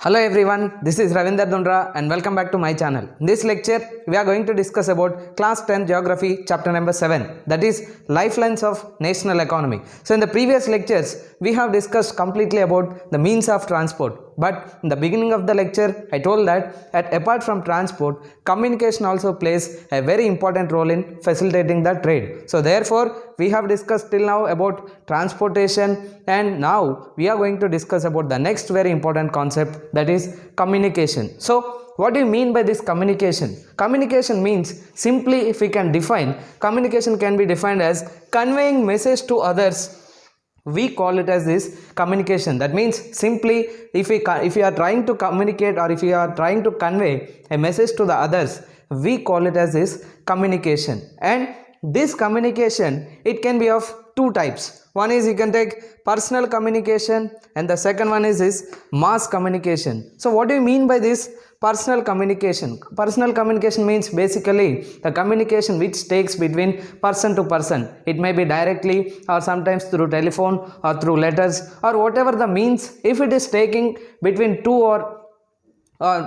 Hello everyone, this is Ravindar Dundra and welcome back to my channel. In this lecture, we are going to discuss about class 10 geography chapter number 7, that is lifelines of national economy. So in the previous lectures, we have discussed completely about the means of transport. But in the beginning of the lecture, I told that apart from transport, communication also plays a very important role in facilitating the trade. So therefore, we have discussed till now about transportation, and now we are going to discuss about the next very important concept, that is communication. So what do you mean by this communication? Communication means, simply if we can define, communication can be defined as conveying message to others. We call it as this communication. That means simply if we are trying to communicate, or if we are trying to convey a message to the others, we call it as this communication. And this communication, it can be of two types. One is you can take personal communication, and the second one is this mass communication. So what do you mean by this personal communication? Personal communication means basically the communication which takes between person to person. It may be directly, or sometimes through telephone, or through letters, or whatever the means. If it is taking between two or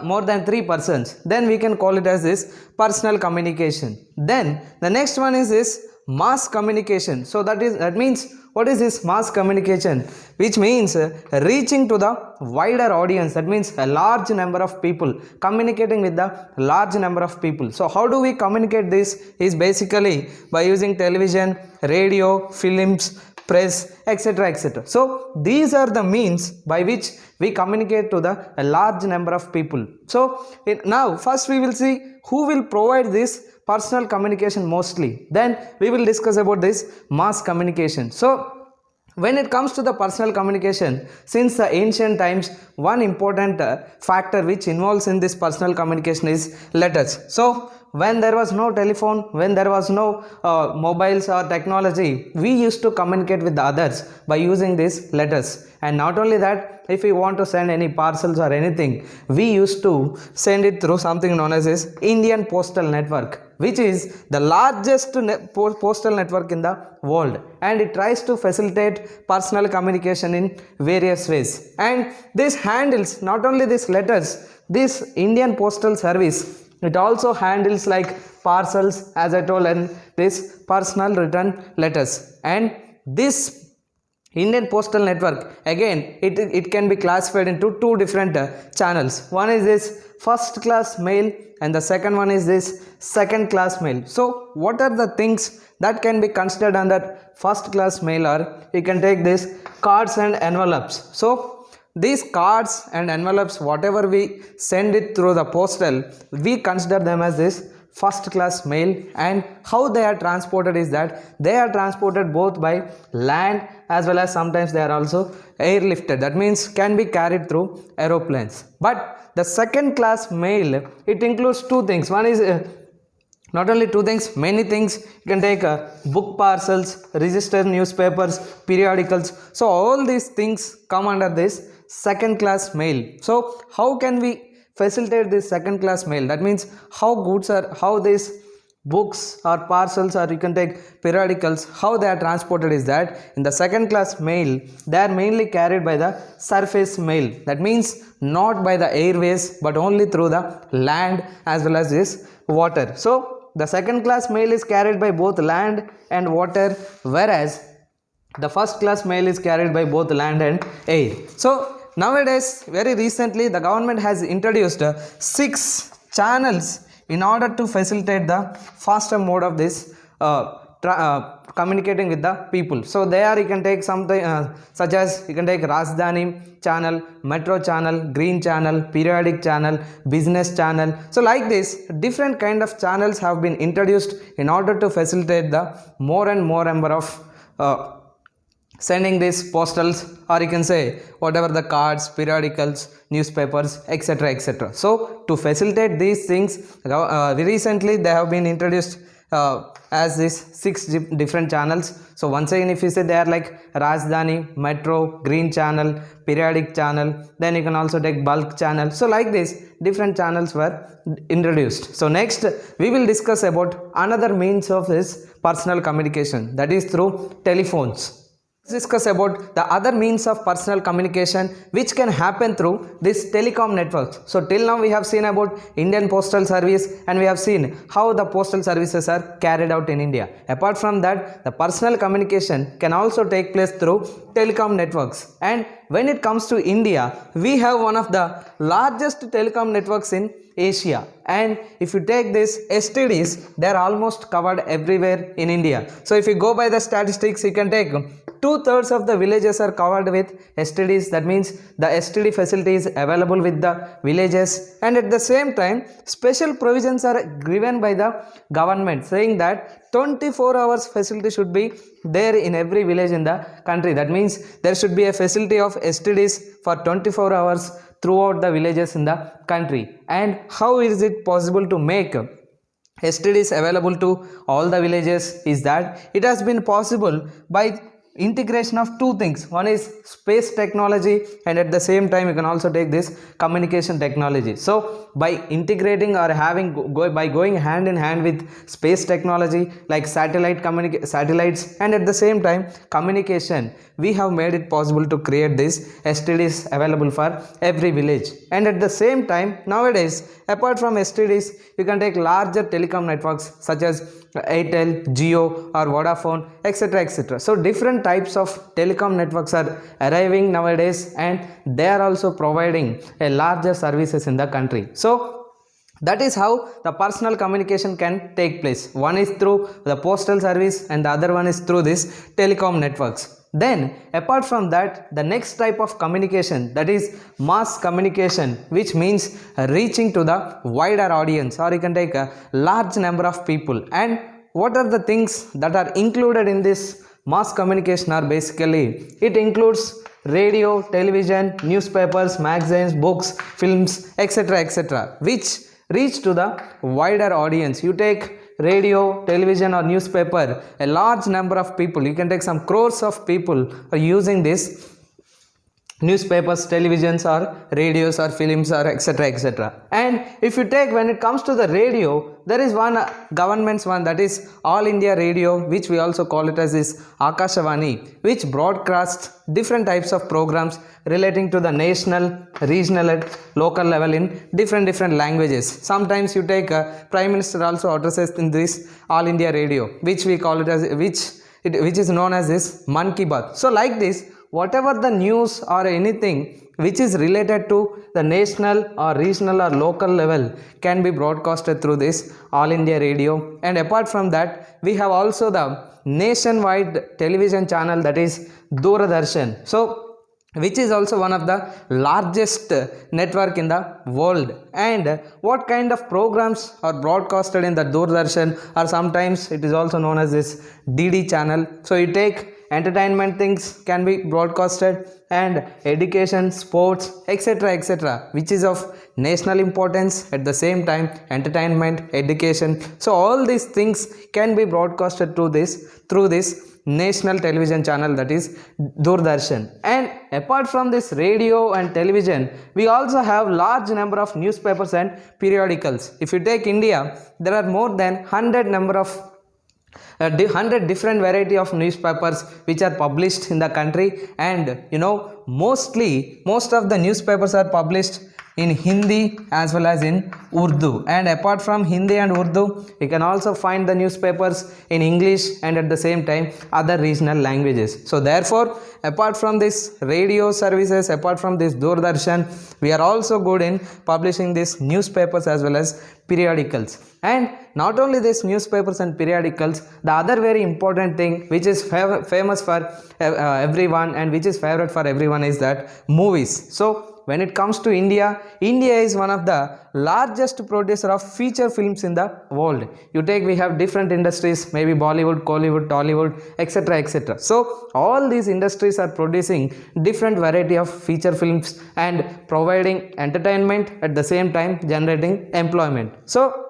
more than three persons, then we can call it as this personal communication. Then the next one is this mass communication. So that means, what is this mass communication? Which means reaching to the wider audience. That means a large number of people, communicating with the large number of people. So how do we communicate this? Is basically by using television, radio, films, press, etc., etc. So these are the means by which we communicate to a large number of people. So now first we will see who will provide this personal communication mostly. Then we will discuss about this mass communication. So when it comes to the personal communication, since the ancient times, one important factor which involves in this personal communication is letters. So when there was no telephone, when there was no mobiles or technology, we used to communicate with the others by using these letters. And not only that, if we want to send any parcels or anything, we used to send it through something known as this Indian Postal Network, which is the largest postal network in the world, and it tries to facilitate personal communication in various ways. And this handles not only these letters, this Indian Postal Service, it also handles like parcels, as I told, and this personal return letters. And this Indian Postal Network, again, it can be classified into two different channels. One is this first class mail, and the second one is this second class mail. So what are the things that can be considered under first class mail? Or you can take this cards and envelopes. So these cards and envelopes, whatever we send it through the postal, we consider them as this first class mail. And how they are transported is that they are transported both by land as well as sometimes they are also airlifted. That means can be carried through aeroplanes. But the second class mail, it includes two things. One is not only two things, many things. You can take book parcels, registered newspapers, periodicals. So all these things come under this second class mail. So how can we facilitate this second class mail? That means how these books or parcels, or you can take periodicals, how they are transported is that in the second class mail, they are mainly carried by the surface mail. That means not by the airways, but only through the land as well as this water. So the second class mail is carried by both land and water, whereas the first class mail is carried by both land and air. So nowadays, very recently, the government has introduced 6 channels in order to facilitate the faster mode of this communicating with the people. So there you can take something such as you can take Rajdhani channel, Metro channel, Green channel, Periodic channel, Business channel. So like this, different kind of channels have been introduced in order to facilitate the more and more number of sending these postals, or you can say whatever the cards, periodicals, newspapers, etc., etc. So to facilitate these things, recently they have been introduced as these 6 different channels. So once again, if you say they are like Rajdhani, Metro, Green channel, Periodic channel, then you can also take bulk channel. So like this, different channels were introduced. So next we will discuss about another means of this personal communication, that is through telephones. Discuss about the other means of personal communication which can happen through this telecom networks. So till now we have seen about Indian Postal Service and we have seen how the postal services are carried out in India. Apart from that, the personal communication can also take place through telecom networks. And when it comes to India, we have one of the largest telecom networks in Asia, and if you take this STDs, they are almost covered everywhere in India. So if you go by the statistics, you can take 2/3 of the villages are covered with STDs. That means the STD facility is available with the villages, and at the same time special provisions are given by the government saying that 24 hours facility should be there in every village in the country. That means there should be a facility of STDs for 24 hours throughout the villages in the country. And how is it possible to make STDs available to all the villages is that it has been possible by integration of two things. One is space technology, and at the same time you can also take this communication technology. So by integrating or by going hand in hand with space technology like satellites, and at the same time communication, we have made it possible to create this STDs available for every village. And at the same time, nowadays apart from STDs, you can take larger telecom networks such as Airtel, Jio or Vodafone, etc., etc. So different types of telecom networks are arriving nowadays, and they are also providing a larger services in the country. So that is how the personal communication can take place. One is through the postal service and the other one is through this telecom networks. Then apart from that, the next type of communication, that is mass communication, which means reaching to the wider audience, or you can take a large number of people. And what are the things that are included in this mass communication are basically, it includes radio, television, newspapers, magazines, books, films, etc., etc., which reach to the wider audience. You take radio, television or newspaper, a large number of people, you can take some crores of people are using this newspapers, televisions or radios or films or etc., etc. And if you take, when it comes to the radio, there is one government's one, that is All India Radio, which we also call it as this Akashavani, which broadcasts different types of programs relating to the national, regional and local level in different languages. Sometimes you take Prime Minister also addresses in this All India Radio, which we call it as which is known as this Man Ki Baat. So like this, whatever the news or anything which is related to the national or regional or local level can be broadcasted through this All India Radio. And apart from that, we have also the nationwide television channel, that is Doordarshan, so which is also one of the largest network in the world. And what kind of programs are broadcasted in the Doordarshan, or sometimes it is also known as this DD channel. So you take entertainment things can be broadcasted, and education, sports, etc., etc., which is of national importance. At the same time, entertainment, education, so all these things can be broadcasted through this national television channel, that is Doordarshan. And apart from this radio and television, we also have large number of newspapers and periodicals. If you take India, there are more than 100 different variety of newspapers which are published in the country. And most of the newspapers are published in Hindi as well as in Urdu. And apart from Hindi and Urdu, you can also find the newspapers in English and at the same time other regional languages. So therefore, apart from this radio services, apart from this Doordarshan, we are also good in publishing these newspapers as well as periodicals. And not only these newspapers and periodicals, the other very important thing which is famous for everyone and which is favorite for everyone is that movies. So when it comes to India is one of the largest producer of feature films in the world. You take, we have different industries, maybe Bollywood, Kollywood, Tollywood, etc., etc. So all these industries are producing different variety of feature films and providing entertainment, at the same time generating employment. So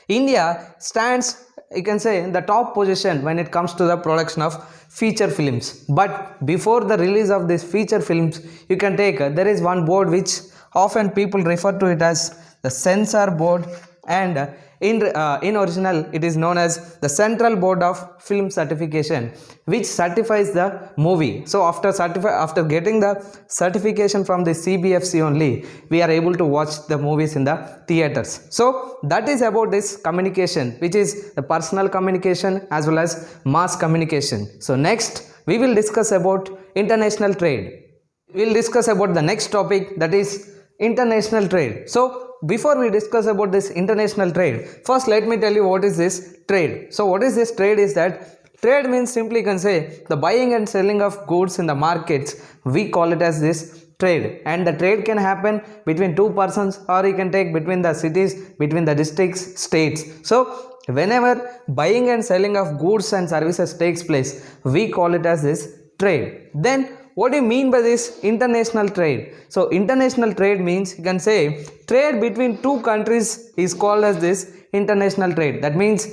India stands, you can say, in the top position when it comes to the production of feature films. But before the release of these feature films, you can take, there is one board which often people refer to it as the censor board, and in original it is known as the Central Board of Film Certification, which certifies the movie. So after getting the certification from the CBFC only, we are able to watch the movies in the theaters. So that is about this communication, which is the personal communication as well as mass communication. So next we will discuss about international trade. We will discuss about the next topic, that is international trade. So before we discuss about this international trade, first let me tell you what is this trade. So what is this trade is that trade means, simply can say, the buying and selling of goods in the markets. We call it as this trade, and the trade can happen between two persons, or you can take between the cities, between the districts, states. So whenever buying and selling of goods and services takes place, we call it as this trade. Then what do you mean by this international trade? So international trade means, you can say, trade between two countries is called as this international trade. That means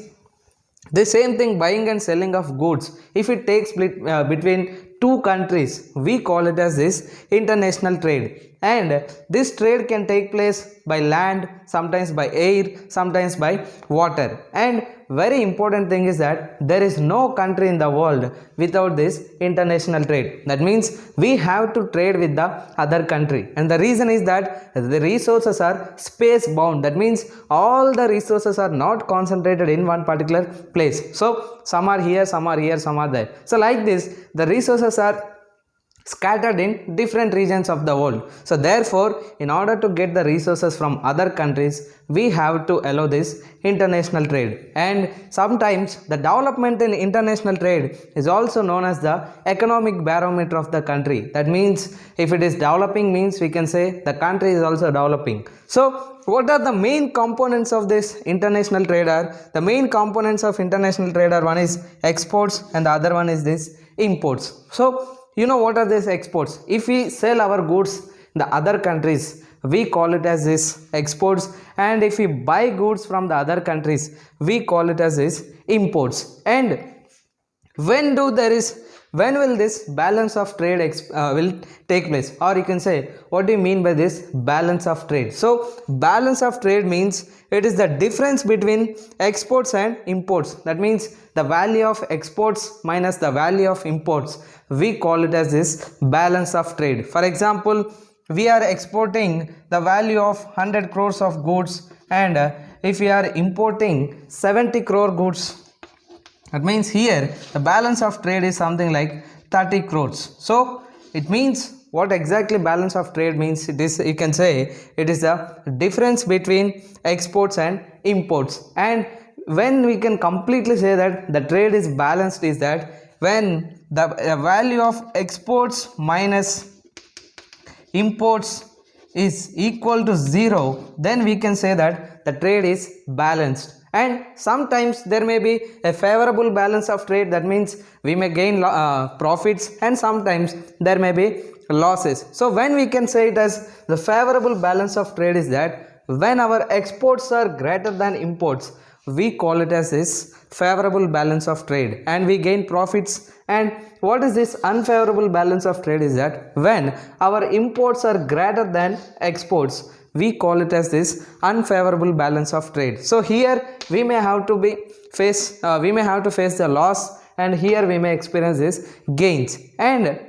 the same thing, buying and selling of goods, if it takes between two countries, we call it as this international trade. And this trade can take place by land, sometimes by air, sometimes by water. And very important thing is that there is no country in the world without this international trade. That means we have to trade with the other country, and the reason is that the resources are space bound. That means all the resources are not concentrated in one particular place. So some are here, some are here, some are there. So like this, the resources are scattered in different regions of the world. So therefore, in order to get the resources from other countries, we have to allow this international trade. And sometimes the development in international trade is also known as the economic barometer of the country. That means if it is developing, means we can say the country is also developing. So what are the main components of this international trade? The main components of international trade are, one is exports and the other one is this imports. So you know what are these exports? If we sell our goods in the other countries, we call it as this exports, and if we buy goods from the other countries, we call it as this imports. And when will this balance of trade will take place, or you can say, what do you mean by this balance of trade? So balance of trade means it is the difference between exports and imports. That means the value of exports minus the value of imports. We call it as this balance of trade. For example, we are exporting the value of 100 crores of goods, and if we are importing 70 crore goods, that means here the balance of trade is something like 30 crores. So it means, what exactly balance of trade means? It is, you can say, it is the difference between exports and imports. And when we can completely say that the trade is balanced is that when the value of exports minus imports is equal to 0, then we can say that the trade is balanced. And sometimes there may be a favorable balance of trade. That means we may gain profits, and sometimes there may be losses. So when we can say it as the favorable balance of trade is that when our exports are greater than imports, we call it as this favorable balance of trade, and we gain profits. And what is this unfavorable balance of trade is that when our imports are greater than exports, we call it as this unfavorable balance of trade. So here we may have to face the loss, and here we may experience this gains. And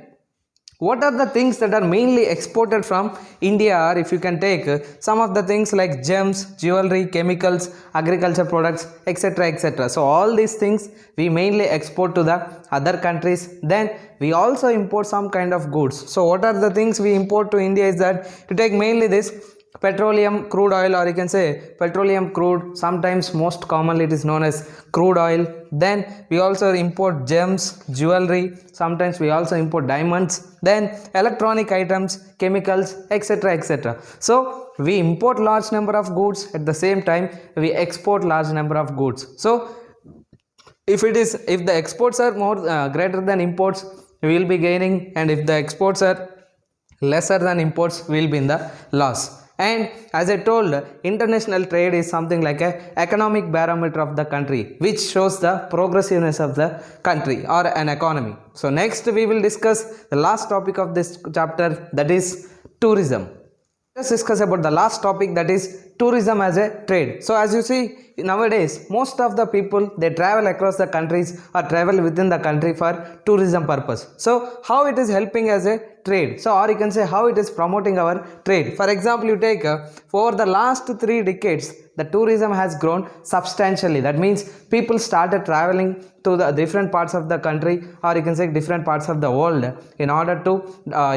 what are the things that are mainly exported from India? Or if you can take some of the things like gems, jewelry, chemicals, agriculture products, etc., etc. So all these things we mainly export to the other countries. Then we also import some kind of goods. So what are the things we import to India is that, to take mainly this petroleum crude oil, or you can say petroleum crude, sometimes most commonly it is known as crude oil. Then we also import gems, jewelry, sometimes we also import diamonds, then electronic items, chemicals, etc., etc. So we import large number of goods, at the same time we export large number of goods. So if the exports are more greater than imports, we will be gaining, and if the exports are lesser than imports, we will be in the loss. And as I told, international trade is something like a economic barometer of the country, which shows the progressiveness of the country or an economy. So next we will discuss the last topic of this chapter, that is tourism. Let's discuss about the last topic, that is tourism as a trade. So as you see nowadays, most of the people they travel across the countries or travel within the country for tourism purpose. So how it is helping as a trade, so or you can say how it is promoting our trade. For example, you take for the last 3 decades the tourism has grown substantially. That means people started traveling to the different parts of the country, or you can say different parts of the world, in order to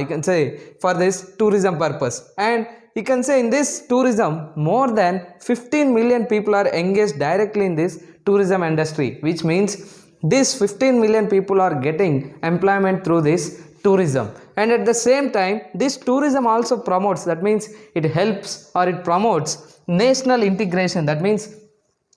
you can say for this tourism purpose. And you can say in this tourism more than 15 million people are engaged directly in this tourism industry, which means these 15 million people are getting employment through this tourism. And at the same time, this tourism also promotes, that means it helps or it promotes national integration. That means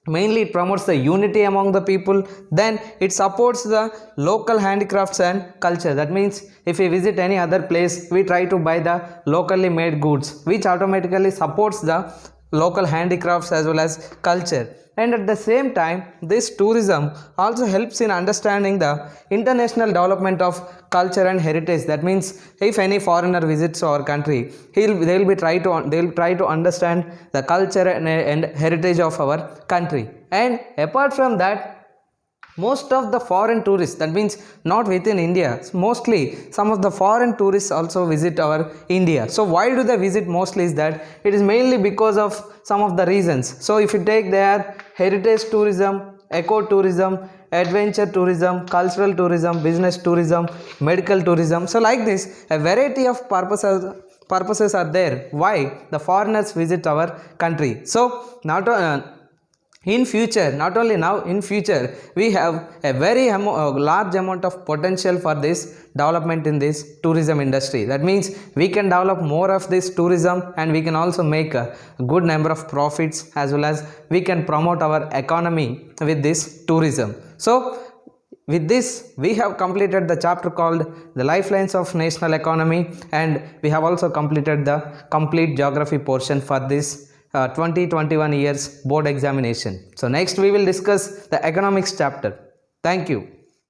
mainly it promotes the unity among the people. Then it supports the local handicrafts and culture. That means if we visit any other place, we try to buy the locally made goods, which automatically supports the local handicrafts as well as culture. And at the same time, this tourism also helps in understanding the international development of culture and heritage. That means if any foreigner visits our country, they'll try to understand the culture and heritage of our country. And apart from that, most of the foreign tourists, that means not within India, mostly some of the foreign tourists also visit our India. So why do they visit mostly is that it is mainly because of some of the reasons. So if you take their heritage tourism, eco-tourism, adventure tourism, cultural tourism, business tourism, medical tourism. So like this, a variety of purposes are there why the foreigners visit our country. So in future, not only now, in future we have a very large amount of potential for this development in this tourism industry. That means we can develop more of this tourism, and we can also make a good number of profits, as well as we can promote our economy with this tourism. So with this, we have completed the chapter called the lifelines of national economy, and we have also completed the complete geography portion for this 2021 years board examination. So next we will discuss the economics chapter. Thank you.